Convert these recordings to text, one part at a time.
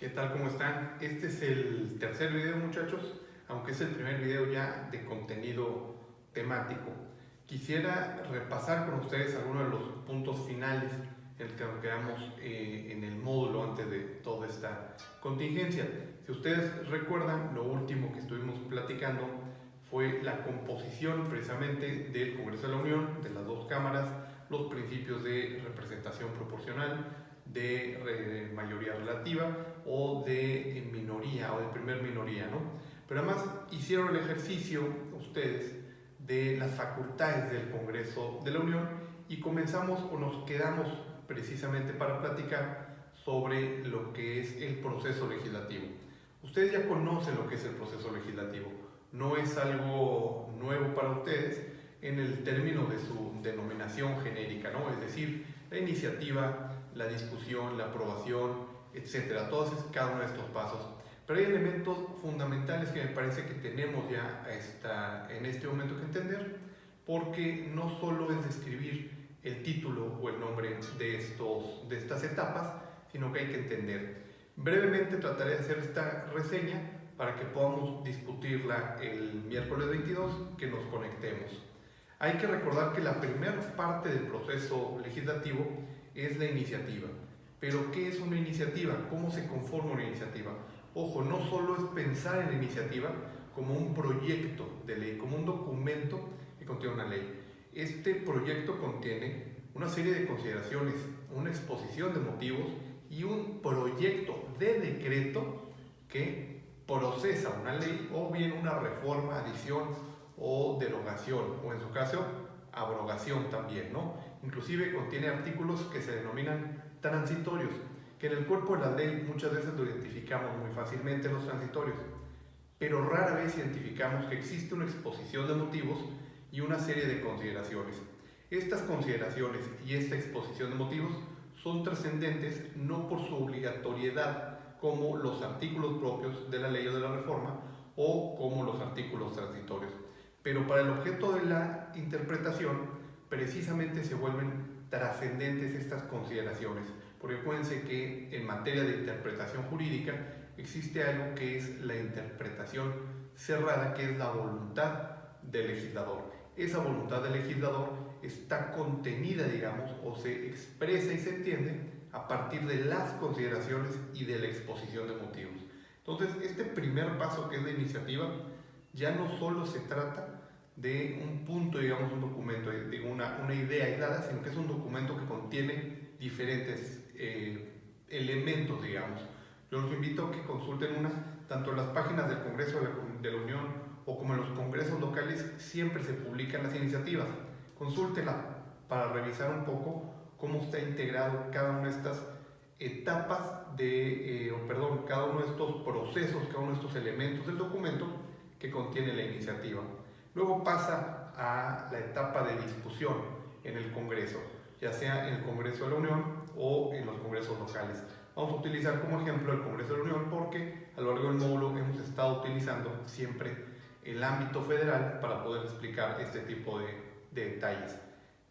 ¿Qué tal? ¿Cómo están? Este es el tercer video, muchachos, aunque es el primer video ya de contenido temático. Quisiera repasar con ustedes algunos de los puntos finales en los que nos quedamos en el módulo antes de toda esta contingencia. Si ustedes recuerdan, lo último que estuvimos platicando fue la composición precisamente del Congreso de la Unión, de las dos cámaras, los principios de representación proporcional, de mayoría relativa o de minoría o de primer minoría, ¿no? Pero además hicieron el ejercicio ustedes de las facultades del Congreso de la Unión y comenzamos o nos quedamos precisamente para platicar sobre lo que es el proceso legislativo. Ustedes ya conocen lo que es el proceso legislativo, no es algo nuevo para ustedes en el término de su denominación genérica, ¿no? Es decir, la iniciativa, la discusión, la aprobación, etcétera, todos cada uno de estos pasos. Pero hay elementos fundamentales que me parece que tenemos ya en este momento que entender, porque no solo es describir el título o el nombre de estas etapas, sino que hay que entender. Brevemente trataré de hacer esta reseña para que podamos discutirla el miércoles 22 que nos conectemos. Hay que recordar que la primera parte del proceso legislativo es la iniciativa. Pero ¿qué es una iniciativa? ¿Cómo se conforma una iniciativa? Ojo, no solo es pensar en la iniciativa como un proyecto de ley, como un documento que contiene una ley. Este proyecto contiene una serie de consideraciones, una exposición de motivos y un proyecto de decreto que procesa una ley o bien una reforma, adición o derogación, o en su caso, abrogación también, ¿no? Inclusive contiene artículos que se denominan transitorios, que en el cuerpo de la ley muchas veces lo identificamos muy fácilmente los transitorios, pero rara vez identificamos que existe una exposición de motivos y una serie de consideraciones. Estas consideraciones y esta exposición de motivos son trascendentes no por su obligatoriedad como los artículos propios de la ley o de la reforma o como los artículos transitorios, pero para el objeto de la interpretación precisamente se vuelven trascendentes estas consideraciones, porque acuérdense que en materia de interpretación jurídica existe algo que es la interpretación cerrada, que es la voluntad del legislador. Esa voluntad del legislador está contenida, digamos, o se expresa y se entiende a partir de las consideraciones y de la exposición de motivos. Entonces, este primer paso, que es la iniciativa, ya no solo se trata de un punto, digamos, un documento, de una idea aislada, sino que es un documento que contiene diferentes elementos, digamos. Yo los invito a que consulten tanto en las páginas del Congreso de la Unión o como en los congresos locales siempre se publican las iniciativas. Consúltenla para revisar un poco cómo está integrado cada una de estas etapas cada uno de estos procesos, cada uno de estos elementos del documento que contiene la iniciativa. Luego pasa a la etapa de discusión en el Congreso, ya sea en el Congreso de la Unión o en los congresos locales. Vamos a utilizar como ejemplo el Congreso de la Unión porque a lo largo del módulo hemos estado utilizando siempre el ámbito federal para poder explicar este tipo de detalles.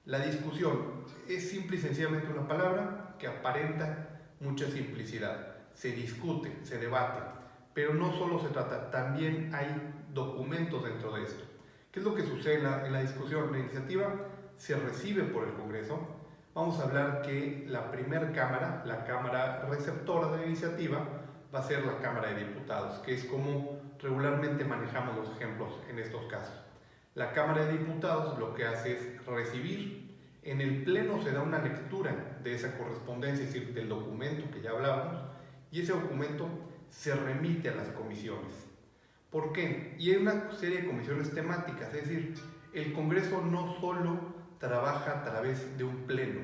La discusión es simple y sencillamente una palabra que aparenta mucha simplicidad. Se discute, se debate, pero no solo se trata, también hay documentos dentro de esto. ¿Qué es lo que sucede en la discusión? La iniciativa se recibe por el Congreso. Vamos a hablar que la primera cámara, la cámara receptora de la iniciativa, va a ser la Cámara de Diputados, que es como regularmente manejamos los ejemplos en estos casos. La Cámara de Diputados lo que hace es recibir, en el Pleno se da una lectura de esa correspondencia, es decir, del documento que ya hablábamos, y ese documento se remite a las comisiones. ¿Por qué? Y hay una serie de comisiones temáticas, es decir, el Congreso no solo trabaja a través de un pleno,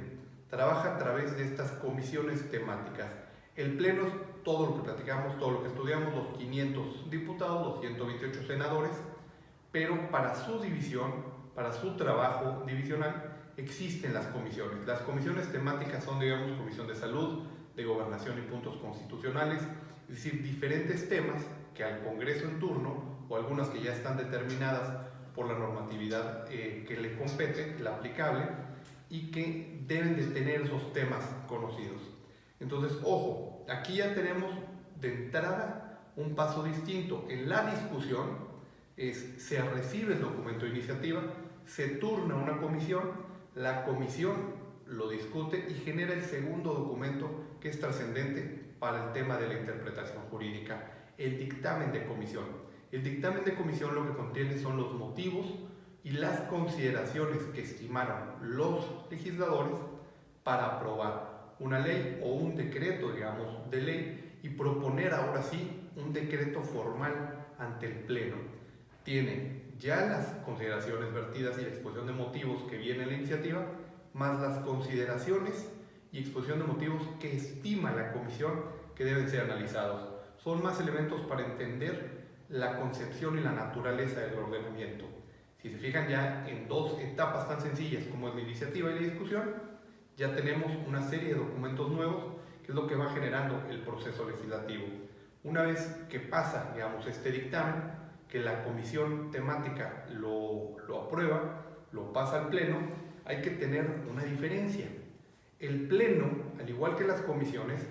trabaja a través de estas comisiones temáticas. El pleno es todo lo que platicamos, todo lo que estudiamos, los 500 diputados, los 128 senadores, pero para su división, para su trabajo divisional, existen las comisiones. Las comisiones temáticas son, digamos, Comisión de Salud, de Gobernación y Puntos Constitucionales, es decir, diferentes temas que al Congreso en turno, o algunas que ya están determinadas por la normatividad que le compete, la aplicable, y que deben de tener esos temas conocidos. Entonces, ojo, aquí ya tenemos De entrada, un paso distinto. En la discusión se recibe el documento de iniciativa, se turna una comisión, la comisión lo discute y genera el segundo documento que es trascendente para el tema de la interpretación jurídica, el dictamen de comisión. El dictamen de comisión lo que contiene son los motivos y las consideraciones que estimaron los legisladores para aprobar una ley o un decreto, digamos, de ley y proponer ahora sí un decreto formal ante el Pleno. Tiene ya las consideraciones vertidas y la exposición de motivos que viene en la iniciativa, más las consideraciones y exposición de motivos que estima la comisión que deben ser analizados. Son más elementos para entender la concepción y la naturaleza del ordenamiento. Si se fijan ya en dos etapas tan sencillas como es la iniciativa y la discusión, ya tenemos una serie de documentos nuevos que es lo que va generando el proceso legislativo. Una vez que pasa, digamos, este dictamen, que la comisión temática lo aprueba, lo pasa al Pleno, hay que tener una diferencia. El Pleno, al igual que las comisiones,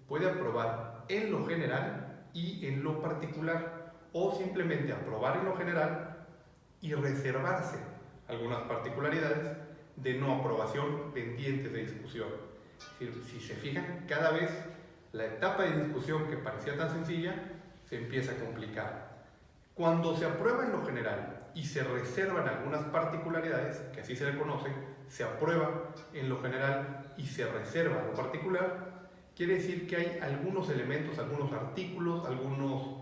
puede aprobar en lo general y en lo particular, o simplemente aprobar en lo general y reservarse algunas particularidades de no aprobación pendientes de discusión. Si se fijan, cada vez la etapa de discusión que parecía tan sencilla se empieza a complicar. Cuando se aprueba en lo general y se reservan algunas particularidades, que así se le conoce, se aprueba en lo general y se reserva en lo particular, quiere decir que hay algunos elementos, algunos artículos, algunos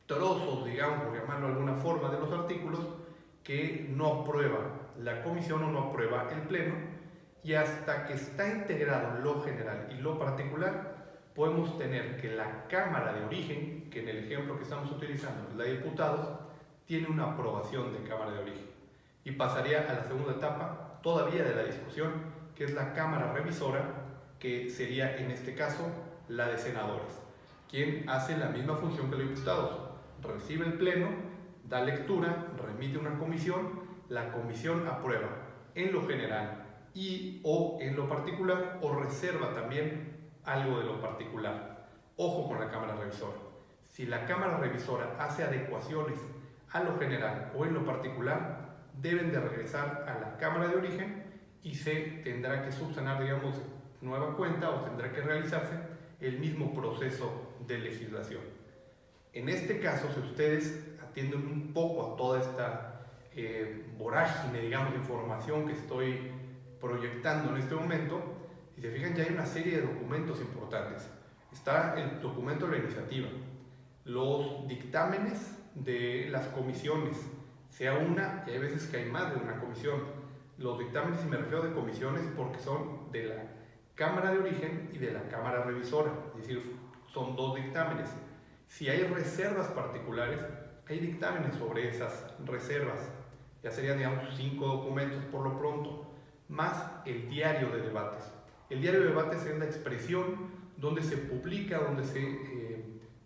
trozos, digamos, por llamarlo de alguna forma, de los artículos que no aprueba la comisión o no aprueba el Pleno, y hasta que está integrado lo general y lo particular, podemos tener que la Cámara de Origen, que en el ejemplo que estamos utilizando es la de diputados, tiene una aprobación de Cámara de Origen y pasaría a la segunda etapa todavía de la discusión, que es la Cámara Revisora, que sería en este caso la de senadores, quien hace la misma función que los diputados: recibe el Pleno, da lectura, remite una comisión, la comisión aprueba en lo general y o en lo particular, o reserva también algo de lo particular. Ojo con la Cámara Revisora. Si la Cámara Revisora hace adecuaciones a lo general o en lo particular, deben de regresar a la Cámara de Origen y se tendrá que subsanar, digamos, nueva cuenta, o tendrá que realizarse el mismo proceso de legislación. En este caso, si ustedes atienden un poco a toda esta vorágine, digamos, de información que estoy proyectando en este momento, si se fijan, ya hay una serie de documentos importantes. Está el documento de la iniciativa, los dictámenes de las comisiones, sea una, y hay veces que hay más de una comisión. Los dictámenes, y me refiero de comisiones porque son de la Cámara de Origen y de la Cámara Revisora, es decir, son dos dictámenes. Si hay reservas particulares, hay dictámenes sobre esas reservas. Ya serían, digamos, 5 documentos por lo pronto, más el diario de debates. El diario de debates es la expresión donde se publica, donde se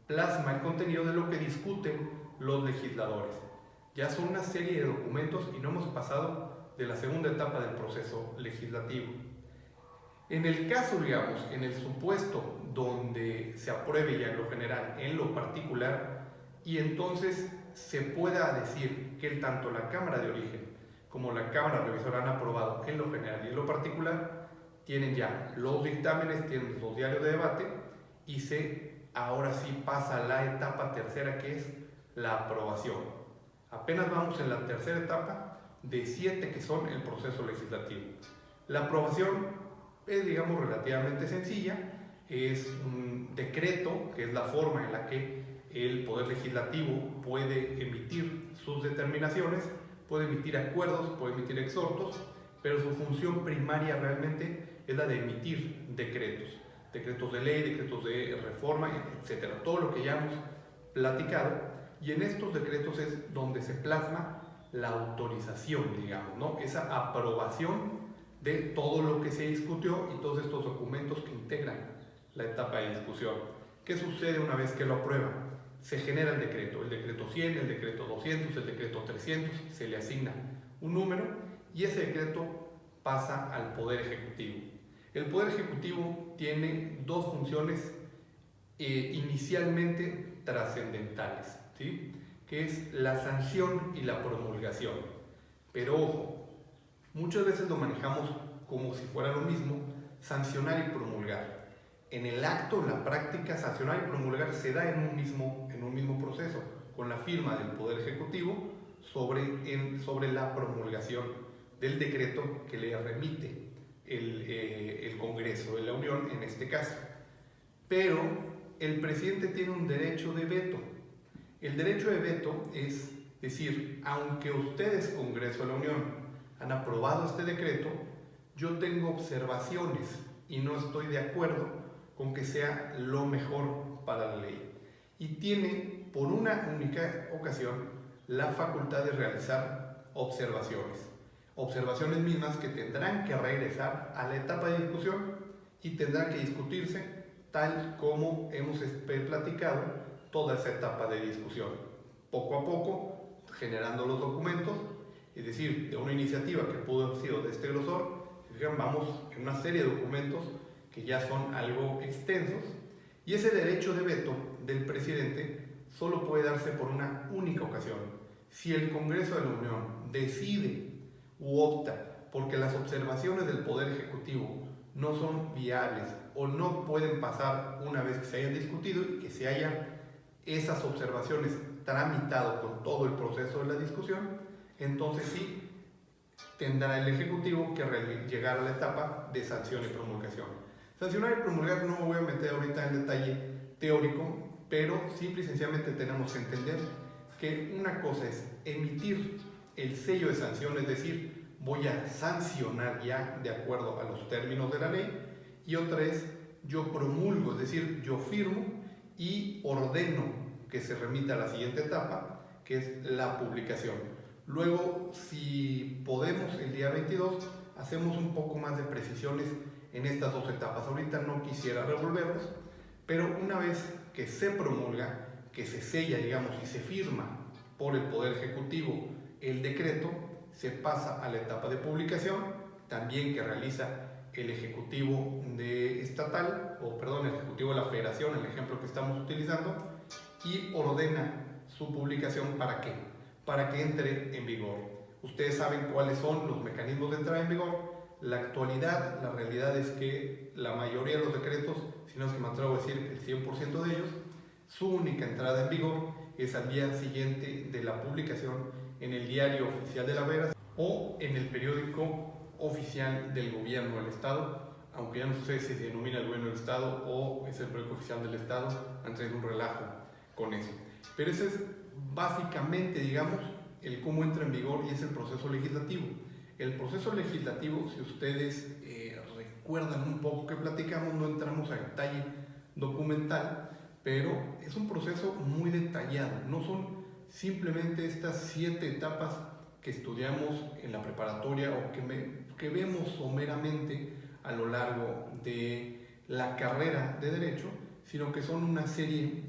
plasma el contenido de lo que discuten los legisladores. Ya son una serie de documentos y no hemos pasado de la segunda etapa del proceso legislativo. En el caso, digamos, en el supuesto donde se apruebe ya en lo general, en lo particular, y entonces se pueda decir que tanto la Cámara de Origen como la Cámara Revisora han aprobado en lo general y en lo particular, tienen ya los dictámenes, tienen los diarios de debate, y ahora sí pasa a la etapa tercera, que es la aprobación. Apenas vamos en la tercera etapa de 7 que son el proceso legislativo. La aprobación es, digamos, relativamente sencilla. Es un decreto, que es la forma en la que el Poder Legislativo puede emitir sus determinaciones, puede emitir acuerdos, puede emitir exhortos, pero su función primaria realmente es la de emitir decretos, decretos de ley, decretos de reforma, etc. Todo lo que ya hemos platicado, y en estos decretos es donde se plasma la autorización, digamos, ¿no? Esa aprobación de todo lo que se discutió y todos estos documentos que integran la etapa de discusión. ¿Qué sucede una vez que lo aprueban? Se genera el decreto 100, el decreto 200, el decreto 300, se le asigna un número y ese decreto pasa al Poder Ejecutivo. El Poder Ejecutivo tiene dos funciones inicialmente trascendentales, ¿sí? Que es la sanción y la promulgación. Pero ojo, muchas veces lo manejamos como si fuera lo mismo, sancionar y promulgar. En el acto, en la práctica, sancionar y promulgar se da en un mismo proceso, con la firma del Poder Ejecutivo sobre la promulgación del decreto que le remite el Congreso de la Unión en este caso. Pero el presidente tiene un derecho de veto. El derecho de veto es decir, aunque ustedes, Congreso de la Unión, han aprobado este decreto, yo tengo observaciones y no estoy de acuerdo con que sea lo mejor para la ley. Y tiene, por una única ocasión, la facultad de realizar observaciones. Observaciones mismas que tendrán que regresar a la etapa de discusión y tendrán que discutirse tal como hemos platicado toda esa etapa de discusión. Poco a poco, generando los documentos, es decir, de una iniciativa que pudo haber sido de este grosor, vamos en una serie de documentos que ya son algo extensos, y ese derecho de veto del presidente solo puede darse por una única ocasión. Si el Congreso de la Unión decide u opta porque las observaciones del Poder Ejecutivo no son viables o no pueden pasar una vez que se hayan discutido y que se hayan esas observaciones tramitado con todo el proceso de la discusión, entonces sí tendrá el Ejecutivo que llegar a la etapa de sanción y promulgación. Sancionar y promulgar no me voy a meter ahorita en detalle teórico, pero simple y sencillamente tenemos que entender que una cosa es emitir el sello de sanción, es decir, voy a sancionar ya de acuerdo a los términos de la ley, y otra es yo promulgo, es decir, yo firmo y ordeno que se remita a la siguiente etapa, que es la publicación. Luego, si podemos, el día 22, hacemos un poco más de precisiones en estas dos etapas. Ahorita no quisiera revolverlos, pero una vez que se promulga, que se sella, digamos, y se firma por el Poder Ejecutivo el decreto, se pasa a la etapa de publicación, también que realiza el Ejecutivo estatal, el Ejecutivo de la Federación, el ejemplo que estamos utilizando, y ordena su publicación. ¿Para qué? Para que entre en vigor. Ustedes saben cuáles son los mecanismos de entrada en vigor. La actualidad, la realidad es que la mayoría de los decretos, si no es que me atrevo a decir el 100% de ellos, su única entrada en vigor es al día siguiente de la publicación en el Diario Oficial de la Federación o en el periódico oficial del Gobierno del Estado, aunque ya no sé si se denomina el Gobierno del Estado o es el periódico oficial del Estado, han traído un relajo con eso. Pero ese es básicamente, digamos, el cómo entra en vigor y es el proceso legislativo. El proceso legislativo, si ustedes recuerdan un poco que platicamos, no entramos a detalle documental, pero es un proceso muy detallado. No son simplemente estas 7 etapas que estudiamos en la preparatoria o que vemos someramente a lo largo de la carrera de Derecho, sino que son una serie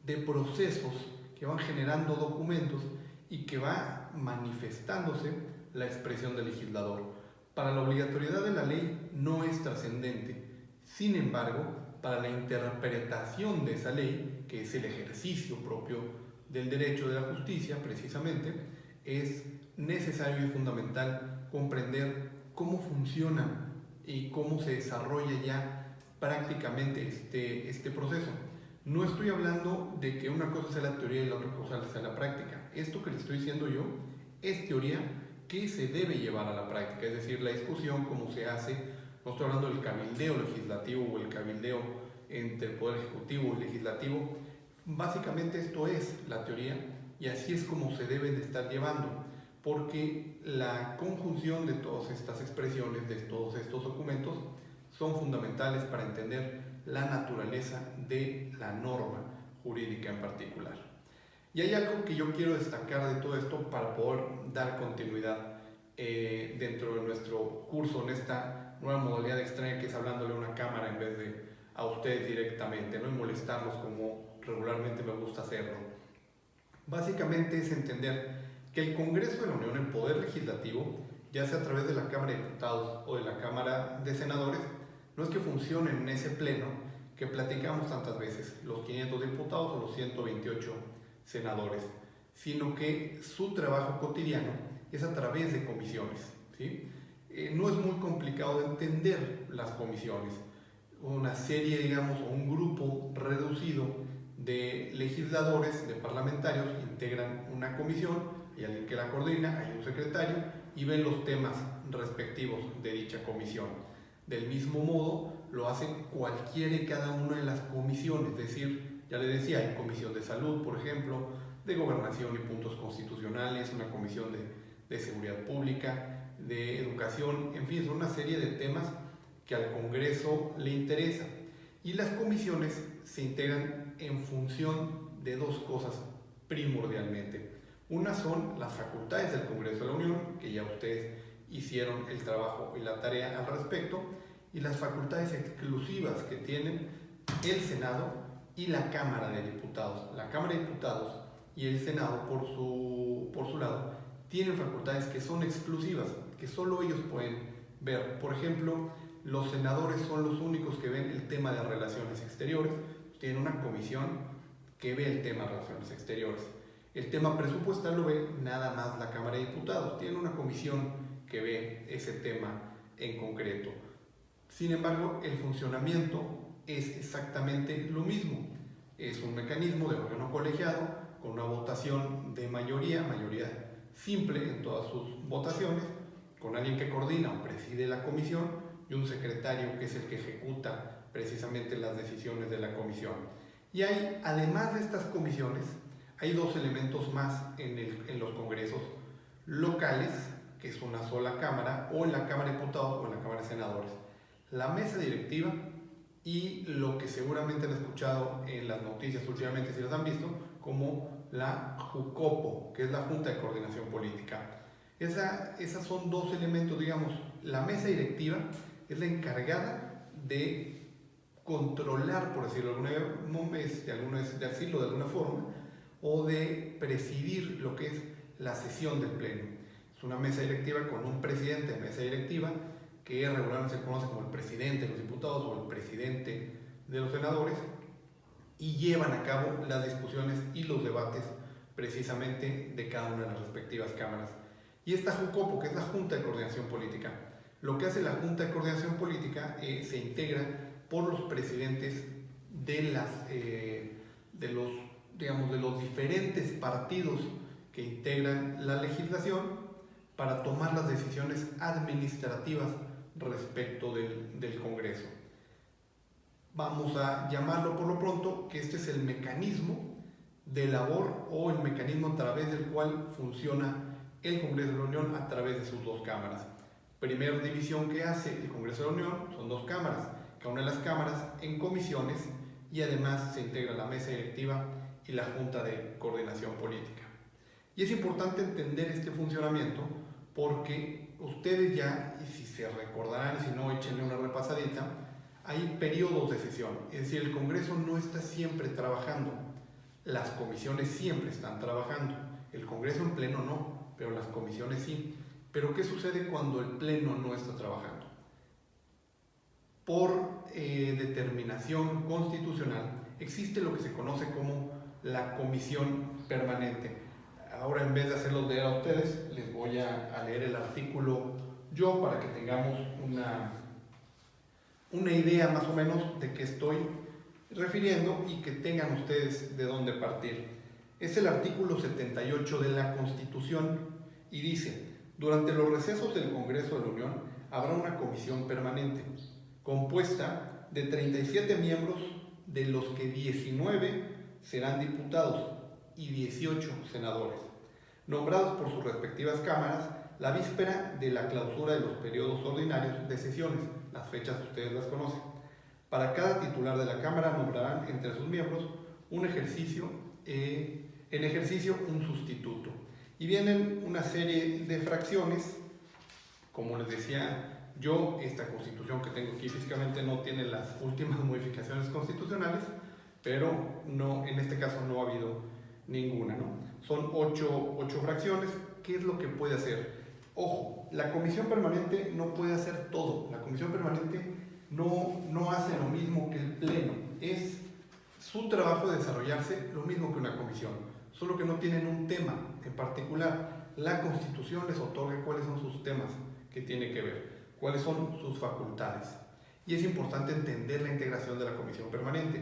de procesos que van generando documentos y que va manifestándose la expresión del legislador. Para la obligatoriedad de la ley no es trascendente. Sin embargo, para la interpretación de esa ley, que es el ejercicio propio del derecho de la justicia, precisamente, es necesario y fundamental comprender cómo funciona y cómo se desarrolla ya prácticamente este proceso. No estoy hablando de que una cosa sea la teoría y la otra cosa sea la práctica. Esto que les estoy diciendo yo es teoría que se debe llevar a la práctica, es decir, la discusión, cómo se hace. No estoy hablando del cabildeo legislativo o el cabildeo entre el Poder Ejecutivo y Legislativo. Básicamente esto es la teoría y así es como se debe de estar llevando, porque la conjunción de todas estas expresiones, de todos estos documentos, son fundamentales para entender la naturaleza de la norma jurídica en particular. Y hay algo que yo quiero destacar de todo esto para poder dar continuidad dentro de nuestro curso en esta nueva modalidad extraña que es hablándole a una cámara en vez de a ustedes directamente, no y molestarlos como regularmente me gusta hacerlo. Básicamente es entender que el Congreso de la Unión, el Poder Legislativo, ya sea a través de la Cámara de Diputados o de la Cámara de Senadores, no es que funcione en ese pleno que platicamos tantas veces, los 500 diputados o los 128 senadores, sino que su trabajo cotidiano es a través de comisiones, ¿sí? No es muy complicado de entender las comisiones. Una serie, digamos, o un grupo reducido de legisladores, de parlamentarios, integran una comisión, hay alguien que la coordina, hay un secretario y ven los temas respectivos de dicha comisión. Del mismo modo, lo hacen cualquiera y cada una de las comisiones, es decir, ya les decía, hay comisión de salud, por ejemplo, de gobernación y puntos constitucionales, una comisión de seguridad pública, de educación, en fin, son una serie de temas que al Congreso le interesa. Y las comisiones se integran en función de dos cosas primordialmente. Una son las facultades del Congreso de la Unión, que ya ustedes hicieron el trabajo y la tarea al respecto, y las facultades exclusivas que tienen el Senado y la Cámara de Diputados. La Cámara de Diputados y el Senado, por su lado, tienen facultades que son exclusivas, que solo ellos pueden ver. Por ejemplo, los senadores son los únicos que ven el tema de relaciones exteriores, tienen una comisión que ve el tema de relaciones exteriores. El tema presupuestal lo ve nada más la Cámara de Diputados, tiene una comisión que ve ese tema en concreto. Sin embargo, el funcionamiento es exactamente lo mismo. Es un mecanismo de órgano colegiado con una votación de mayoría simple en todas sus votaciones, con alguien que coordina o preside la comisión y un secretario que es el que ejecuta precisamente las decisiones de la comisión. Y hay, además de estas comisiones, hay dos elementos más en los congresos locales, que es una sola cámara, o en la Cámara de Diputados o en la Cámara de Senadores. La mesa directiva y lo que seguramente han escuchado en las noticias últimamente, si las han visto, como la JUCOPO, que es la Junta de Coordinación Política. Esas son dos elementos, digamos. La mesa directiva es la encargada de controlar, por decirlo de alguna forma, o de presidir lo que es la sesión del Pleno. Es una mesa directiva con un presidente de mesa directiva, que regularmente se conoce como el presidente de los diputados o el presidente de los senadores, y llevan a cabo las discusiones y los debates precisamente de cada una de las respectivas cámaras. Y esta JUCOPO, que es la Junta de Coordinación Política, lo que hace la Junta de Coordinación Política se integra por los presidentes de los diferentes partidos que integran la legislación para tomar las decisiones administrativas respecto del Congreso. Vamos a llamarlo por lo pronto que este es el mecanismo de labor o el mecanismo a través del cual funciona el Congreso de la Unión a través de sus dos cámaras. Primera división que hace el Congreso de la Unión son dos cámaras, cada una de las cámaras en comisiones, y además se integra la mesa directiva y la Junta de Coordinación Política. Y es importante entender este funcionamiento porque ustedes ya, y si se recordarán, si no, échenle una repasadita, hay periodos de sesión, es decir, el Congreso no está siempre trabajando, las comisiones siempre están trabajando, el Congreso en pleno no, pero las comisiones sí. Pero ¿qué sucede cuando el Pleno no está trabajando? Por determinación constitucional existe lo que se conoce como la Comisión Permanente. Ahora, en vez de hacerlos leer a ustedes, les voy a leer el artículo yo para que tengamos una idea más o menos de qué estoy refiriendo y que tengan ustedes de dónde partir. Es el artículo 78 de la Constitución y dice: durante los recesos del Congreso de la Unión habrá una comisión permanente compuesta de 37 miembros, de los que 19 serán diputados y 18 senadores, nombrados por sus respectivas cámaras la víspera de la clausura de los periodos ordinarios de sesiones. Las fechas ustedes las conocen. Para cada titular de la Cámara nombrarán entre sus miembros en ejercicio un sustituto. Y vienen una serie de fracciones, como les decía yo, esta Constitución que tengo aquí físicamente no tiene las últimas modificaciones constitucionales, pero no, en este caso no ha habido ninguna, ¿no? Son 8 fracciones. ¿Qué es lo que puede hacer? Ojo, la Comisión Permanente no puede hacer todo. La Comisión Permanente no hace lo mismo que el Pleno. Es su trabajo de desarrollarse lo mismo que una comisión, solo que no tienen un tema en particular. La Constitución les otorga cuáles son sus temas que tiene que ver, cuáles son sus facultades. Y es importante entender la integración de la comisión permanente.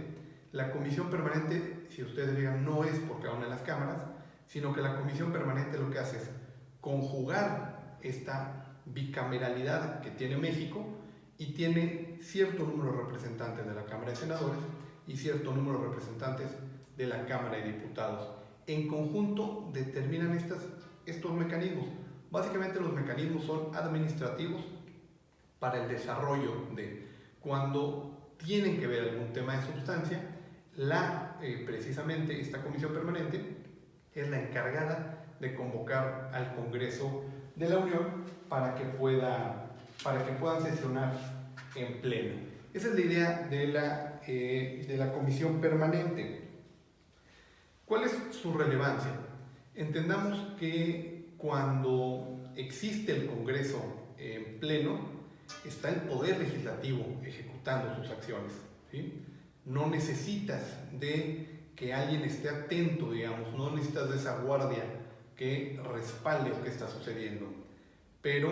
La comisión permanente, si ustedes digan, no es por cada una de las cámaras, sino que la comisión permanente lo que hace es conjugar esta bicameralidad que tiene México y tiene cierto número de representantes de la Cámara de Senadores y cierto número de representantes de la Cámara de Diputados. En conjunto determinan estos mecanismos. Básicamente los mecanismos son administrativos para el desarrollo de cuando tienen que ver algún tema de sustancia. Precisamente esta comisión permanente es la encargada de convocar al Congreso de la Unión para que puedan sesionar en pleno. Esa es la idea de la comisión permanente. ¿Cuál es su relevancia? Entendamos que cuando existe el Congreso en pleno, está el Poder Legislativo ejecutando sus acciones, ¿sí? No necesitas de que alguien esté atento, digamos, no necesitas de esa guardia que respalde lo que está sucediendo. Pero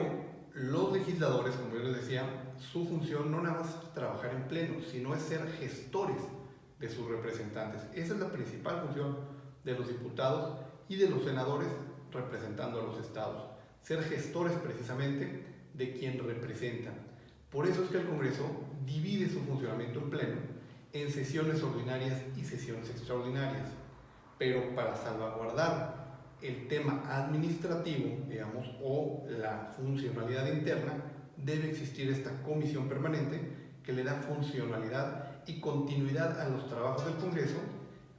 los legisladores, como yo les decía, su función no nada más es trabajar en pleno, sino es ser gestores de sus representantes. Esa es la principal función de los diputados y de los senadores representando a los estados, ser gestores precisamente de quien representan. Por eso es que el Congreso divide su funcionamiento en pleno en sesiones ordinarias y sesiones extraordinarias, pero para salvaguardar el tema administrativo, digamos, o la funcionalidad interna, debe existir esta comisión permanente que le da funcionalidad y continuidad a los trabajos del Congreso,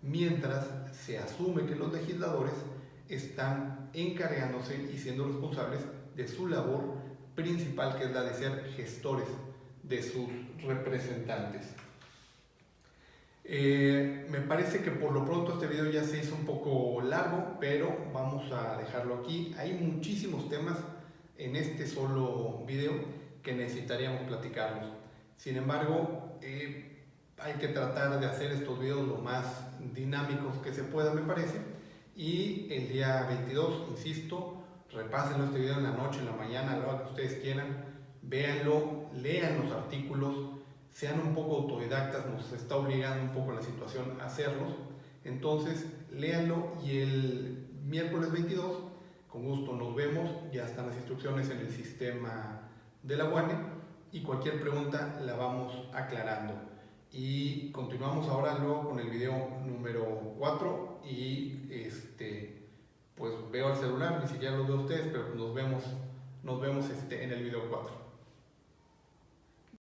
mientras se asume que los legisladores están encargándose y siendo responsables de su labor principal, que es la de ser gestores de sus representantes. Me parece que por lo pronto este video ya se hizo un poco largo, pero vamos a dejarlo aquí. Hay muchísimos temas en este solo video que necesitaríamos platicarlos. Sin embargo, hay que tratar de hacer estos videos lo más dinámicos que se pueda, me parece. Y el día 22, insisto, repásenlo este video en la noche, en la mañana, a la hora que ustedes quieran, véanlo, lean los artículos, sean un poco autodidactas, nos está obligando un poco la situación a hacerlos. Entonces, léanlo y el miércoles 22, con gusto nos vemos, ya están las instrucciones en el sistema de la UANE y cualquier pregunta la vamos aclarando. Y continuamos ahora luego con el video número 4 y pues veo el celular, ni siquiera los veo a ustedes, pero nos vemos en el video 4.